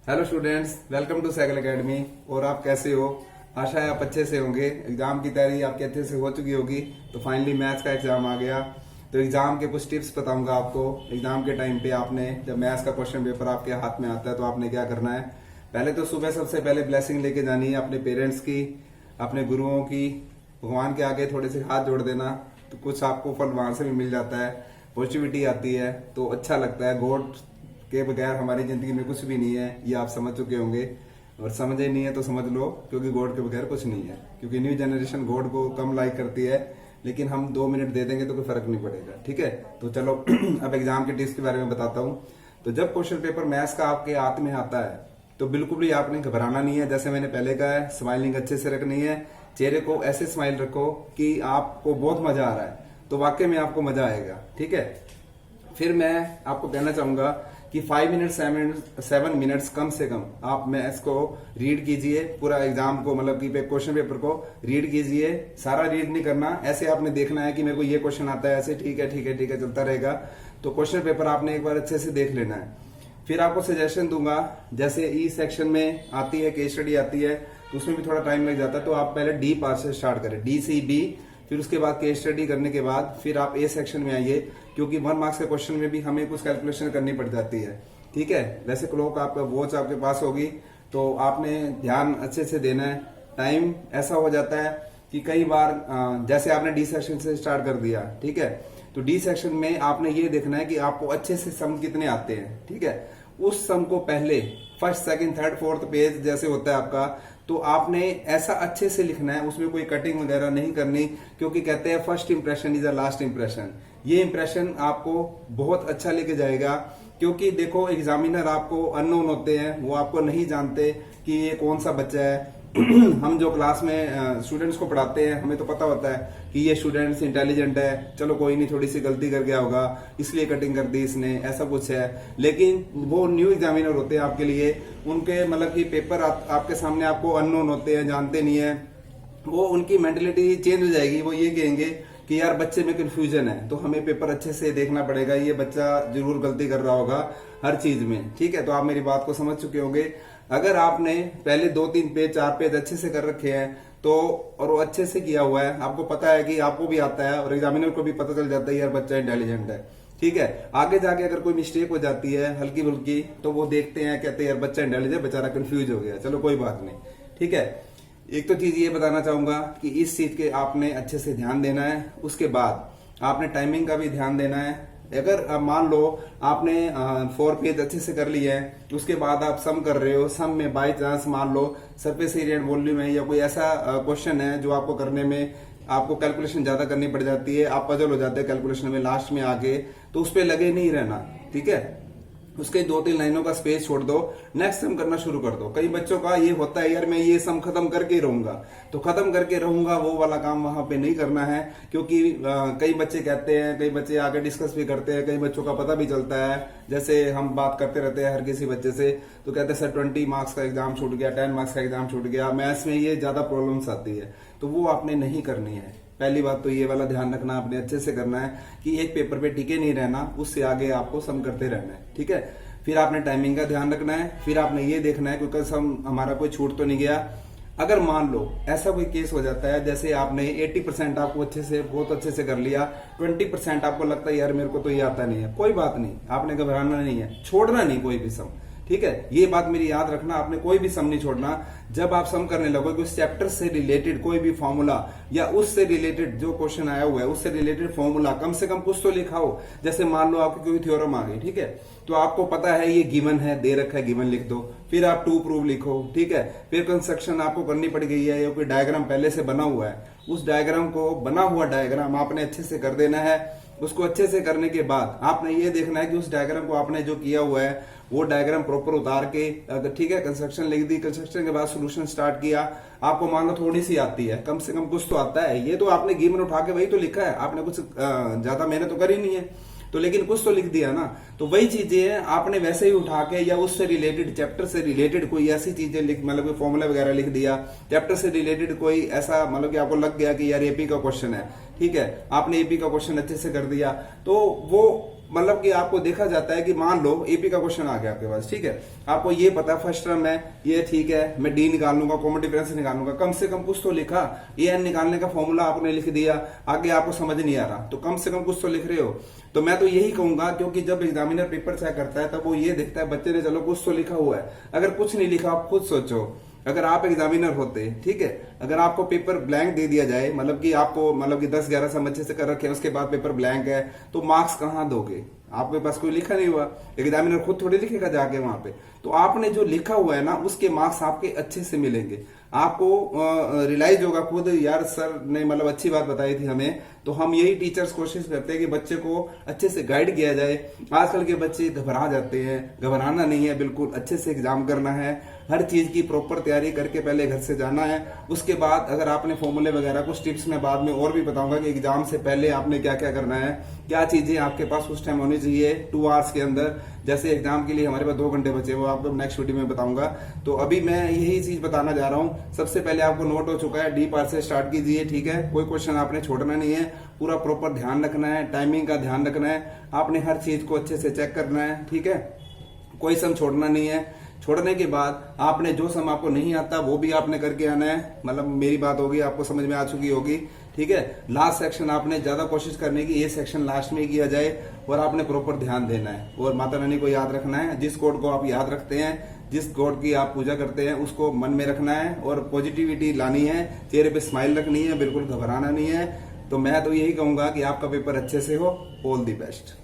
Hello students, welcome to Cycle Academy. और आप कैसे हो? आशा है आप अच्छे से होंगे। एग्जाम की तैयारी आपके अच्छे से हो चुकी होगी। तो फाइनली मैथ्स का एग्जाम आ गया। तो एग्जाम के कुछ टिप्स बताऊंगा आपको। एग्जाम के टाइम पे आपने जब मैथ्स का क्वेश्चन पेपर आपके हाथ में आता है तो आपने क्या करना है। पहले तो सुबह सबसे पहले ब्लेसिंग लेके जानी है अपने पेरेंट्स की, अपने गुरुओं की। भगवान के आगे थोड़े से हाथ जोड़ देना, तो कुछ आपको फल वहां से भी मिल जाता है, पॉजिटिविटी आती है, तो अच्छा लगता है। गॉड के बगैर हमारी जिंदगी में कुछ भी नहीं है, ये आप समझ चुके होंगे। और समझे नहीं है तो समझ लो, क्योंकि गॉड के बगैर कुछ नहीं है। क्योंकि न्यू जनरेशन गॉड को कम लाइक करती है, लेकिन हम 2 मिनट दे देंगे तो कोई फर्क नहीं पड़ेगा। ठीक है, तो चलो अब एग्जाम के टिप्स के बारे में बताता हूँ। तो जब क्वेश्चन पेपर मैथ्स का आपके हाथ में आता है तो बिल्कुल भी आपने घबराना नहीं है। जैसे मैंने पहले कहा है, स्माइलिंग अच्छे से रखनी है। चेहरे को ऐसे स्माइल रखो कि आपको बहुत मजा आ रहा है, तो वाकई में आपको मजा आएगा। ठीक है, फिर मैं आपको कहना चाहूंगा कि 7 मिनट्स कम से कम आप मैथ्स को रीड कीजिए। पूरा एग्जाम को, मतलब कि क्वेश्चन पेपर को रीड कीजिए। सारा रीड नहीं करना, ऐसे आपने देखना है कि मेरे को ये क्वेश्चन आता है, ऐसे ठीक है ठीक है ठीक है चलता रहेगा। तो क्वेश्चन पेपर आपने एक बार अच्छे से देख लेना है। फिर आपको सजेशन दूंगा, जैसे ई सेक्शन में आती है, केस स्टडी आती है, तो उसमें भी थोड़ा टाइम लग जाता है। तो आप पहले डी पार्ट से स्टार्ट करें, डी सी बी। फिर उसके बाद केस स्टडी करने के बाद फिर आप ए सेक्शन में आइए, क्योंकि 1 मार्क्स के क्वेश्चन में भी हमें कुछ कैलकुलेशन करनी पड़ जाती है। ठीक है, वैसे क्लॉक आपका वॉच आपके पास होगी, तो आपने ध्यान अच्छे से देना है। टाइम ऐसा हो जाता है कि कई बार जैसे आपने डी सेक्शन से स्टार्ट कर दिया, ठीक है, तो डी सेक्शन में आपने ये देखना है कि आपको अच्छे से सम कितने आते हैं। ठीक है, उस सम को पहले first second third fourth page जैसे होता है आपका, तो आपने ऐसा अच्छे से लिखना है, उसमें कोई कटिंग वगैरह नहीं करनी। क्योंकि कहते हैं first impression is the last impression. ये इंप्रेशन आपको बहुत अच्छा लेके जाएगा। क्योंकि देखो, एग्जामिनर आपको अननोन होते हैं, वो आपको नहीं जानते कि ये कौन सा बच्चा है। हम जो क्लास में स्टूडेंट्स को पढ़ाते हैं, हमें तो पता होता है कि ये स्टूडेंट्स इंटेलिजेंट है, चलो कोई नहीं, थोड़ी सी गलती कर गया होगा इसलिए कटिंग कर दी इसने, ऐसा कुछ है। लेकिन वो न्यू एग्जामिनर होते हैं आपके लिए, उनके मतलब कि पेपर आपके सामने आपको अननोन होते हैं, जानते नहीं है। वो उनकी मेंटेलिटी चेंज हो जाएगी। वो ये कहेंगे कि यार बच्चे में कंफ्यूजन है, तो हमें पेपर अच्छे से देखना पड़ेगा, ये बच्चा जरूर गलती कर रहा होगा हर चीज में। ठीक है, तो आप मेरी बात को समझ चुके होंगे। अगर आपने पहले 2-3 पेज 4 पेज अच्छे से कर रखे हैं, तो और वो अच्छे से किया हुआ है, आपको पता है कि आपको भी आता है और एग्जामिनर को भी पता चल जाता है यार बच्चा इंटेलिजेंट है। ठीक है, आगे जाके अगर कोई मिस्टेक हो जाती है हल्की फुल्की, तो वो देखते हैं, कहते हैं यार बच्चा इंटेलिजेंट, बेचारा कंफ्यूज हो गया, चलो कोई बात नहीं। ठीक है, एक तो चीज ये बताना चाहूंगा कि इस चीज के आपने अच्छे से ध्यान देना है। उसके बाद आपने टाइमिंग का भी ध्यान देना है। अगर मान लो आपने 4 पेज अच्छे से कर लिए हैं, उसके बाद आप सम कर रहे हो, सम में बाई चांस मान लो सरफेस एरिया एंड वॉल्यूम है या कोई ऐसा क्वेश्चन है जो आपको करने में आपको कैलकुलेशन ज्यादा करनी पड़ जाती है, आप पजल हो जाते हैं कैलकुलेशन में लास्ट में आके, तो उस पर लगे नहीं रहना। ठीक है, उसके 2-3 लाइनों का स्पेस छोड़ दो, नेक्स्ट सम करना शुरू कर दो। कई बच्चों का ये होता है, यार मैं ये सम खत्म करके रहूंगा, तो खत्म करके रहूंगा वो वाला काम वहां पे नहीं करना है। क्योंकि कई बच्चे कहते हैं, कई बच्चे आगे डिस्कस भी करते हैं, कई बच्चों का पता भी चलता है। जैसे हम बात करते रहते हैं हर किसी बच्चे से, तो कहते हैं सर 20 मार्क्स का एग्जाम छूट गया, 10 मार्क्स का एग्जाम छूट गया, मैथ्स में ये ज्यादा प्रॉब्लम्स आती है, तो वो आपने नहीं करनी है। पहली बात तो ये वाला ध्यान रखना, आपने अच्छे से करना है कि एक पेपर पे टिके नहीं रहना, उससे आगे आपको सम करते रहना है। ठीक है, फिर आपने टाइमिंग का ध्यान रखना है। फिर आपने ये देखना है क्योंकि सम हमारा कोई छूट तो नहीं गया। अगर मान लो ऐसा कोई केस हो जाता है, जैसे आपने 80% आपको अच्छे से, बहुत अच्छे से कर लिया, 20% आपको लगता है यार मेरे को तो ये आता नहीं है, कोई बात नहीं, आपने घबराना नहीं है, छोड़ना नहीं कोई भी सम। ठीक है, ये बात मेरी याद रखना, आपने कोई भी सम नहीं छोड़ना। जब आप सम करने लगोगे, उस चैप्टर से रिलेटेड कोई भी फॉर्मूला या उससे रिलेटेड जो क्वेश्चन आया हुआ है उससे रिलेटेड फॉर्मूला कम से कम कुछ तो लिखा हो। जैसे मान लो आपकी कोई थ्योरम आ गई, ठीक है, तो आपको पता है ये गिवन है, दे रखा है, गिवन लिख दो। फिर आप टू प्रूव लिखो। ठीक है, फिर कंस्ट्रक्शन आपको करनी पड़ गई है, या कोई डायग्राम पहले से बना हुआ है, उस डायग्राम को, बना हुआ डायग्राम आपने अच्छे से कर देना है। उसको अच्छे से करने के बाद आपने ये देखना है कि उस डायग्राम को आपने जो किया हुआ है वो डायग्राम प्रॉपर उतार के, अगर ठीक है कंस्ट्रक्शन लिख दी, कंस्ट्रक्शन के बाद सोल्यूशन स्टार्ट किया, आपको मान लो थोड़ी सी आती है, कम से कम कुछ तो आता है। ये तो आपने गिवन उठा के वही तो लिखा है, आपने कुछ ज्यादा मेहनत तो करी नहीं है, तो लेकिन कुछ तो लिख दिया ना। तो वही चीजें हैं, आपने वैसे ही उठा के या उससे रिलेटेड, चैप्टर से रिलेटेड कोई ऐसी चीजें लिख, मतलब कोई फॉर्मूला वगैरह लिख दिया, चैप्टर से रिलेटेड कोई ऐसा, मतलब कि आपको लग गया कि यार एपी का क्वेश्चन है, ठीक है, आपने एपी का क्वेश्चन अच्छे से कर दिया, तो वो मतलब कि आपको देखा जाता है कि मान लो एपी का क्वेश्चन आ गया आपके पास, ठीक है, आपको ये पता फर्स्ट टर्म है ये, ठीक है, मैं डी निकाल लूंगा, कॉमन डिफरेंस निकाल लूंगा, कम से कम कुछ तो लिखा, ए एन निकालने का फॉर्मूला आपने लिख दिया, आगे आपको समझ नहीं आ रहा तो कम से कम कुछ तो लिख रहे हो। तो मैं तो यही कहूंगा, क्योंकि जब एग्जामिनर पेपर चेक करता है तब वो ये देखता है बच्चे ने चलो कुछ तो लिखा हुआ है। अगर कुछ नहीं लिखा, आप खुद सोचो, अगर आप एग्जामिनर होते, ठीक है, अगर आपको पेपर ब्लैंक दे दिया जाए, मतलब कि आपको मतलब कि 10-11 सम अच्छे से कर रखे हैं, उसके बाद पेपर ब्लैंक है, तो मार्क्स कहां दोगे? आपके पास कोई लिखा नहीं हुआ, एग्जामिनर खुद थोड़ी लिखेगा जाके वहां पे। तो आपने जो लिखा हुआ है ना, उसके मार्क्स आपके अच्छे से मिलेंगे। आपको रियलाइज होगा खुद, यार सर ने मतलब अच्छी बात बताई थी हमें। तो हम यही टीचर्स कोशिश करते हैं कि बच्चे को अच्छे से गाइड किया जाए। आजकल के बच्चे घबरा जाते हैं, घबराना नहीं है, बिल्कुल अच्छे से एग्जाम करना है, हर चीज की प्रॉपर तैयारी करके पहले घर से जाना है। उसके बाद अगर आपने फॉर्मूले वगैरह कुछ टिप्स मैं बाद में और भी बताऊंगा कि एग्जाम से पहले आपने क्या क्या करना है, क्या चीजें आपके पास उस टाइम होनी चाहिए 2 आवर्स के अंदर। जैसे एग्जाम के लिए हमारे पास 2 घंटे बचे, वो आपको नेक्स्ट वीडियो में बताऊंगा। तो अभी मैं यही चीज बताना जा रहा हूँ। सबसे पहले आपको नोट हो चुका है, डी पार्ट से स्टार्ट कीजिए, ठीक है, कोई क्वेश्चन आपने छोड़ना नहीं है, पूरा प्रॉपर ध्यान रखना है, टाइमिंग का ध्यान रखना है, आपने हर चीज को अच्छे से चेक करना है, ठीक है, कोई सम छोड़ना नहीं है। छोड़ने के बाद आपने जो सम आपको नहीं आता वो भी आपने करके आना है, मतलब मेरी बात होगी, आपको समझ में आ चुकी होगी, ठीक है। लास्ट सेक्शन आपने ज्यादा कोशिश करने की, ये सेक्शन लास्ट में किया जाए और आपने प्रॉपर ध्यान देना है और माता रानी को याद रखना है। जिस कोड को आप याद रखते हैं, जिस गॉड की आप पूजा करते हैं, उसको मन में रखना है और पॉजिटिविटी लानी है, चेहरे पे स्माइल रखनी है, बिल्कुल घबराना नहीं है। तो मैं तो यही कहूंगा कि आपका पेपर अच्छे से हो। All the best.